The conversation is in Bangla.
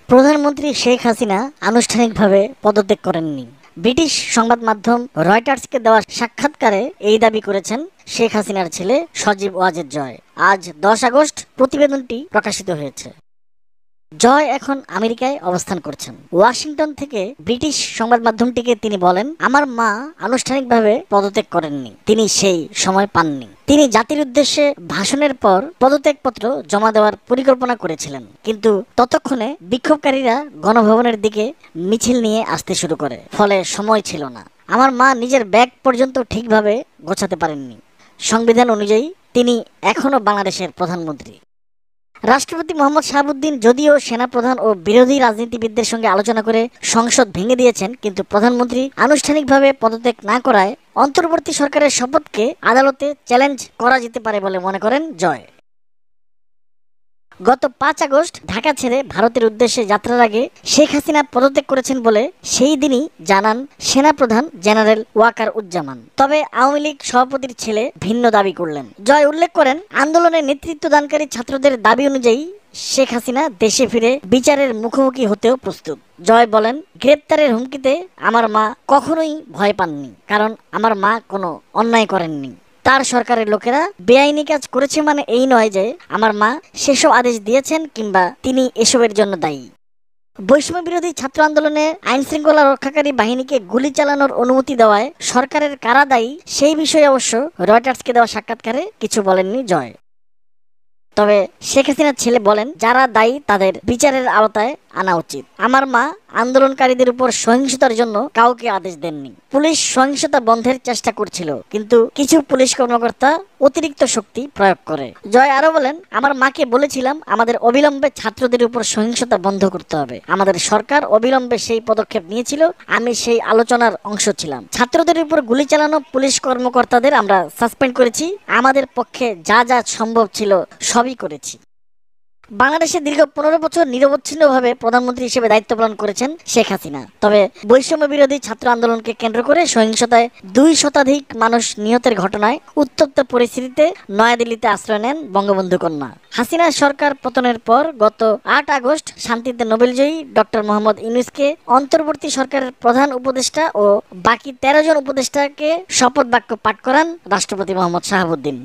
প্রধানমন্ত্রী শেখ হাসিনা আনুষ্ঠানিকভাবে পদত্যাগ করেননি। ব্রিটিশ সংবাদ মাধ্যম রয়টার্সকে দেওয়া সাক্ষাৎকারে এই দাবি করেছেন শেখ হাসিনার ছেলে সজীব ওয়াজেদ জয়। আজ 10 আগস্ট প্রতিবেদনটি প্রকাশিত হয়েছে। জয় এখন আমেরিকায় অবস্থান করছেন। ওয়াশিংটন থেকে ব্রিটিশ সংবাদ মাধ্যমটিকে তিনি বলেন, আমার মা আনুষ্ঠানিকভাবে পদত্যাগ করেননি, তিনি সেই সময় পাননি। তিনি জাতির উদ্দেশ্যে ভাষণের পর পদত্যাগপত্র জমা দেওয়ার পরিকল্পনা করেছিলেন, কিন্তু ততক্ষণে বিক্ষোভকারীরা গণভবনের দিকে মিছিল নিয়ে আসতে শুরু করে, ফলে সময় ছিল না। আমার মা নিজের ব্যাগ পর্যন্ত ঠিকভাবে গোছাতে পারেননি। সংবিধান অনুযায়ী তিনি এখনও বাংলাদেশের প্রধানমন্ত্রী। রাষ্ট্রপতি মোহাম্মদ শাহাবুদ্দিন যদিও সেনাপ্রধান ও বিরোধী রাজনীতিবিদদের সঙ্গে আলোচনা করে সংসদ ভেঙে দিয়েছেন, কিন্তু প্রধানমন্ত্রী আনুষ্ঠানিকভাবে পদত্যাগ না করায় অন্তর্বর্তী সরকারের শপথকে আদালতে চ্যালেঞ্জ করা যেতে পারে বলে মনে করেন জয়। গত 5 আগস্ট ঢাকা ছেড়ে ভারতের উদ্দেশ্যে যাত্রার আগে শেখ হাসিনা পদত্যাগ করেছেন বলে সেই দিনই জানান সেনাপ্রধান জেনারেল ওয়াকার উজ্জামান। তবে আওয়ামী লীগ সভাপতির ছেলে ভিন্ন দাবি করলেন। জয় উল্লেখ করেন, আন্দোলনে নেতৃত্ব দানকারী ছাত্রদের দাবি অনুযায়ী শেখ হাসিনা দেশে ফিরে বিচারের মুখোমুখি হতেও প্রস্তুত। জয় বলেন, গ্রেপ্তারের হুমকিতে আমার মা কখনোই ভয় পাননি, কারণ আমার মা কোনো অন্যায় করেননি। তার সরকারের লোকেরা বেআইনি কাজ করেছে মানে এই নয় যে আমার মা সেসব আদেশ দিয়েছেন কিংবা তিনি এসবের জন্য দায়ী। বৈষম্য বিরোধী ছাত্র আন্দোলনে আইন শৃঙ্খলা রক্ষাকারী বাহিনীকে গুলি চালানোর অনুমতি দেওয়ায় সরকারের কারা দায়ী সেই বিষয়ে অবশ্য রয়টার্সকে দেওয়া সাক্ষাৎকারে কিছু বলেননি জয়। তবে শেখ হাসিনার ছেলে বলেন, যারা দায়ী তাদের বিচারের আওতায় আনা উচিত। আমার মা আন্দোলনকারীদের উপর সহিংসতার জন্য কাউকে আদেশ দেননি। পুলিশ সহিংসতা বন্ধের চেষ্টা করছিল, কিন্তু কিছু পুলিশ কর্মকর্তা অতিরিক্ত শক্তি প্রয়োগ করে। জয় আরো বলেন, আমার মাকে বলেছিলাম আমাদের অবিলম্বে ছাত্রদের উপর সহিংসতা বন্ধ করতে হবে। আমাদের সরকার অবিলম্বে সেই পদক্ষেপ নিয়েছিল, আমি সেই আলোচনার অংশ ছিলাম। ছাত্রদের উপর গুলি চালানো পুলিশ কর্মকর্তাদের আমরা সাসপেন্ড করেছি। আমাদের পক্ষে যা যা সম্ভব ছিল সবই করেছি। বাংলাদেশে দীর্ঘ 15 বছর নিরবচ্ছিন্নভাবে প্রধানমন্ত্রী হিসেবে দায়িত্ব পালন করেছেন শেখ হাসিনা। তবে বৈষম্য বিরোধী ছাত্র আন্দোলনকে কেন্দ্র করে সহিংসতায় 2 শতাধিক মানুষ নিহতের ঘটনায় উত্তপ্ত পরিস্থিতিতে নয়াদিল্লিতে আশ্রয় নেন বঙ্গবন্ধু কন্যা। হাসিনা সরকার পতনের পর গত 8 আগস্ট শান্তিতে নোবেলজয়ী ডক্টর মোহাম্মদ ইউনূসকে অন্তর্বর্তী সরকারের প্রধান উপদেষ্টা ও বাকি 13 জন উপদেষ্টাকে শপথ বাক্য পাঠ করান রাষ্ট্রপতি মোহাম্মদ শাহাবুদ্দিন।